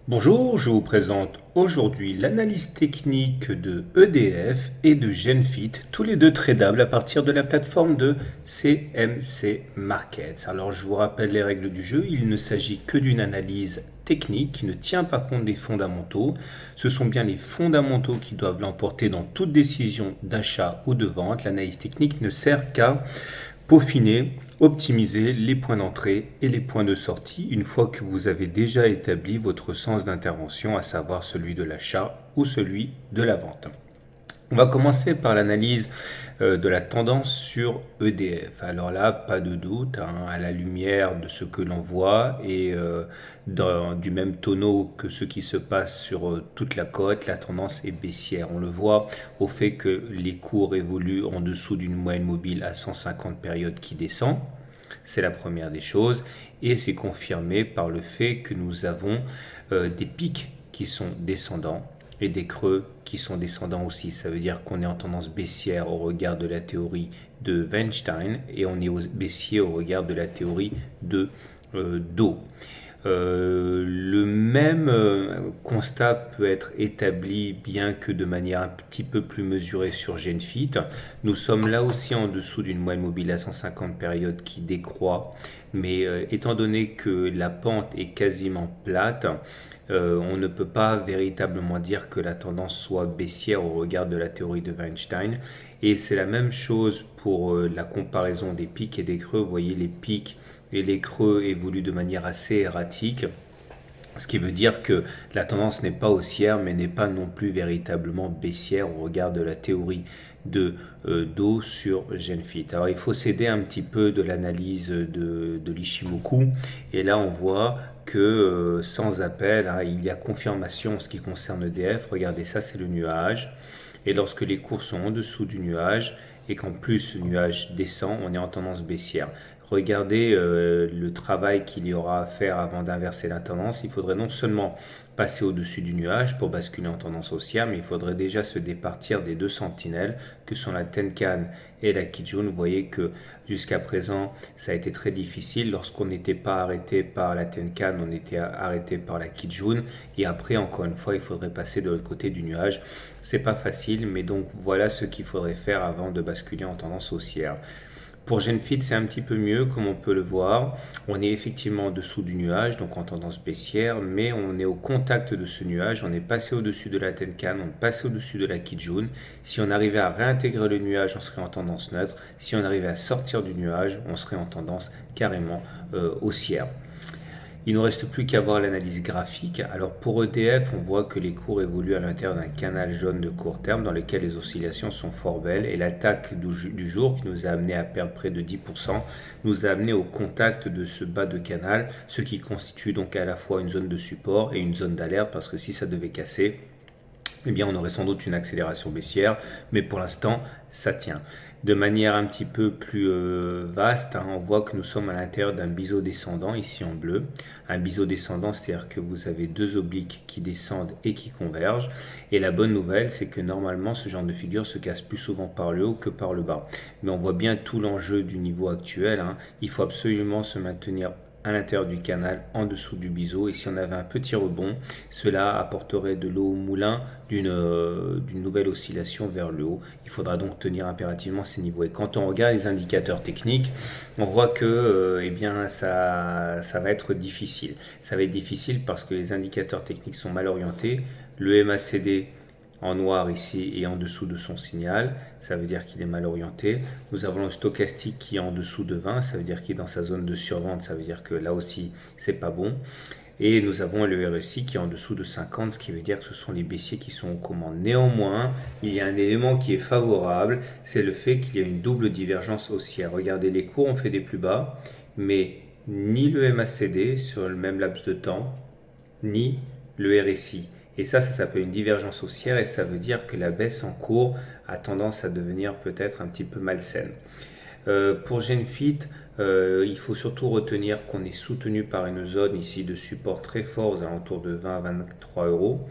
Bonjour, je vous présente aujourd'hui l'analyse technique de EDF et de Genfit, tous les deux tradables à partir de la plateforme de CMC Markets. Alors je vous rappelle les règles du jeu, il ne s'agit que d'une analyse technique qui ne tient pas compte des fondamentaux. Ce sont bien les fondamentaux qui doivent l'emporter dans toute décision d'achat ou de vente. L'analyse technique ne sert qu'à peaufiner, optimiser les points d'entrée et les points de sortie une fois que vous avez déjà établi votre sens d'intervention, à savoir celui de l'achat ou celui de la vente. On va commencer par l'analyse de la tendance sur EDF. Alors là, pas de doute, hein, à la lumière de ce que l'on voit et du même tonneau que ce qui se passe sur toute la côte, la tendance est baissière. On le voit au fait que les cours évoluent en dessous d'une moyenne mobile à 150 périodes qui descend. C'est la première des choses et c'est confirmé par le fait que nous avons des pics qui sont descendants et des creux qui sont descendants aussi. Ça veut dire qu'on est en tendance baissière au regard de la théorie de Weinstein et on est baissier au regard de la théorie de Dow. Le même constat peut être établi, bien que de manière un petit peu plus mesurée sur Genfit. Nous sommes là aussi en dessous d'une moyenne mobile à 150 périodes qui décroît, mais étant donné que la pente est quasiment plate, on ne peut pas véritablement dire que la tendance soit baissière au regard de la théorie de Weinstein. Et c'est la même chose pour la comparaison des pics et des creux. Vous voyez, les pics et les creux évoluent de manière assez erratique. Ce qui veut dire que la tendance n'est pas haussière, mais n'est pas non plus véritablement baissière au regard de la théorie de Dow sur Genfit. Alors il faut s'aider un petit peu de l'analyse de l'Ishimoku. Et là on voit que sans appel, hein, il y a confirmation en ce qui concerne EDF. Regardez ça, c'est le nuage. Et lorsque les cours sont en dessous du nuage et qu'en plus le nuage descend, on est en tendance baissière. Regardez le travail qu'il y aura à faire avant d'inverser la tendance. Il faudrait non seulement passer au-dessus du nuage pour basculer en tendance haussière, mais il faudrait déjà se départir des deux sentinelles que sont la Tenkan et la Kijun. Vous voyez que jusqu'à présent, ça a été très difficile. Lorsqu'on n'était pas arrêté par la Tenkan, on était arrêté par la Kijun. Et après, encore une fois, il faudrait passer de l'autre côté du nuage. C'est pas facile, mais donc voilà ce qu'il faudrait faire avant de basculer en tendance haussière. Pour Genfit, c'est un petit peu mieux, comme on peut le voir. On est effectivement en dessous du nuage, donc en tendance baissière, mais on est au contact de ce nuage. On est passé au-dessus de la Tenkan, on est passé au-dessus de la Kijun. Si on arrivait à réintégrer le nuage, on serait en tendance neutre. Si on arrivait à sortir du nuage, on serait en tendance carrément haussière. Il ne nous reste plus qu'à voir l'analyse graphique. Alors pour EDF, on voit que les cours évoluent à l'intérieur d'un canal jaune de court terme dans lequel les oscillations sont fort belles et l'attaque du jour qui nous a amené à perdre près de 10% nous a amené au contact de ce bas de canal, ce qui constitue donc à la fois une zone de support et une zone d'alerte parce que si ça devait casser, eh bien on aurait sans doute une accélération baissière, mais pour l'instant ça tient. De manière un petit peu plus vaste, hein, on voit que nous sommes à l'intérieur d'un biseau descendant, ici en bleu. Un biseau descendant, c'est-à-dire que vous avez deux obliques qui descendent et qui convergent. Et la bonne nouvelle, c'est que normalement, ce genre de figure se casse plus souvent par le haut que par le bas. Mais on voit bien tout l'enjeu du niveau actuel, hein. Il faut absolument se maintenir à l'intérieur du canal, en dessous du biseau. Et si on avait un petit rebond, cela apporterait de l'eau au moulin d'une nouvelle oscillation vers le haut. Il faudra donc tenir impérativement ces niveaux. Et quand on regarde les indicateurs techniques, on voit que eh bien, ça va être difficile. Ça va être difficile parce que les indicateurs techniques sont mal orientés. Le MACD en noir ici et en dessous de son signal, ça veut dire qu'il est mal orienté. Nous avons le stochastique qui est en dessous de 20, ça veut dire qu'il est dans sa zone de survente, ça veut dire que là aussi c'est pas bon. Et nous avons le RSI qui est en dessous de 50, ce qui veut dire que ce sont les baissiers qui sont aux commandes. Néanmoins, il y a un élément qui est favorable, c'est le fait qu'il y a une double divergence haussière. Regardez, les cours ont fait des plus bas, mais ni le MACD sur le même laps de temps, ni le RSI. Et ça s'appelle une divergence haussière et ça veut dire que la baisse en cours a tendance à devenir peut-être un petit peu malsaine. Pour Genfit, il faut surtout retenir qu'on est soutenu par une zone ici de support très fort aux alentours de 20 à 23 euros.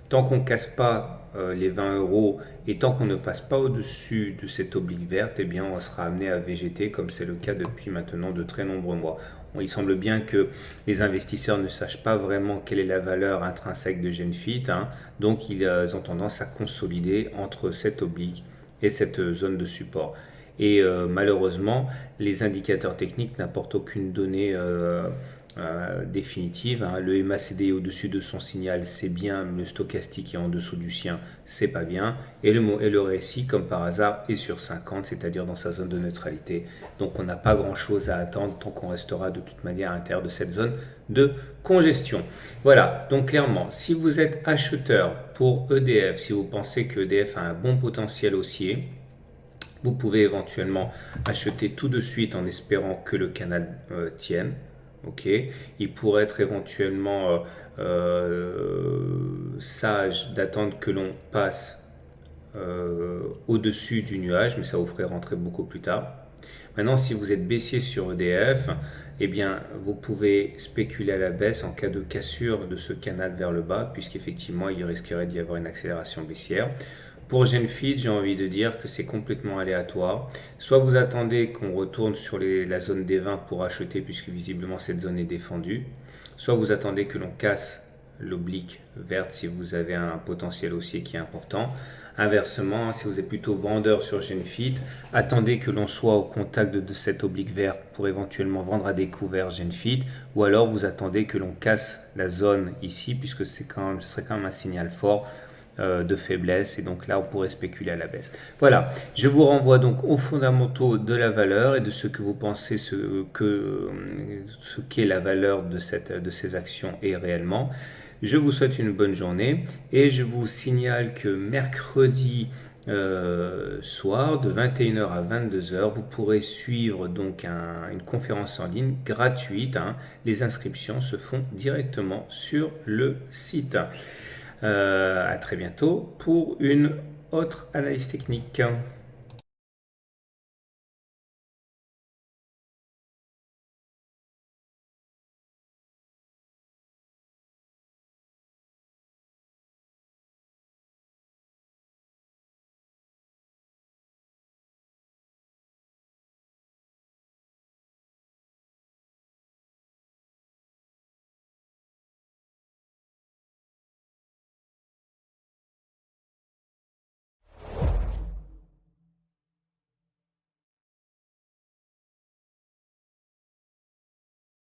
Tant qu'on ne casse pas les 20 euros et tant qu'on ne passe pas au-dessus de cette oblique verte, eh bien, on sera amené à végéter comme c'est le cas depuis maintenant de très nombreux mois. il semble bien que les investisseurs ne sachent pas vraiment quelle est la valeur intrinsèque de Genfit, hein. Donc ils ont tendance à consolider entre cette oblique et cette zone de support. Et malheureusement, les indicateurs techniques n'apportent aucune donnée définitive, hein. Le MACD est au-dessus de son signal, c'est bien, le stochastique est en dessous du sien, c'est pas bien. Et le RSI, comme par hasard, est sur 50, c'est-à-dire dans sa zone de neutralité. Donc on n'a pas grand-chose à attendre tant qu'on restera de toute manière à l'intérieur de cette zone de congestion. Voilà, donc clairement, si vous êtes acheteur pour EDF, si vous pensez que EDF a un bon potentiel haussier, vous pouvez éventuellement acheter tout de suite en espérant que le canal tienne. Ok, il pourrait être éventuellement sage d'attendre que l'on passe au-dessus du nuage, mais ça vous ferait rentrer beaucoup plus tard. Maintenant, si vous êtes baissier sur EDF, eh bien, vous pouvez spéculer à la baisse en cas de cassure de ce canal vers le bas, puisqu'effectivement, il risquerait d'y avoir une accélération baissière. Pour Genfit, j'ai envie de dire que c'est complètement aléatoire. Soit vous attendez qu'on retourne sur la zone des 20 pour acheter, puisque visiblement cette zone est défendue. Soit vous attendez que l'on casse l'oblique verte si vous avez un potentiel haussier qui est important. Inversement, si vous êtes plutôt vendeur sur Genfit, attendez que l'on soit au contact de cette oblique verte pour éventuellement vendre à découvert Genfit, ou alors vous attendez que l'on casse la zone ici, puisque ce serait quand même un signal fort de faiblesse, et donc là on pourrait spéculer à la baisse. Voilà, je vous renvoie donc aux fondamentaux de la valeur et de ce que vous pensez ce qu'est la valeur de ces actions est réellement. Je vous souhaite une bonne journée et je vous signale que mercredi soir de 21h à 22h, vous pourrez suivre donc une conférence en ligne gratuite, hein. Les inscriptions se font directement sur le site. À très bientôt pour une autre analyse technique.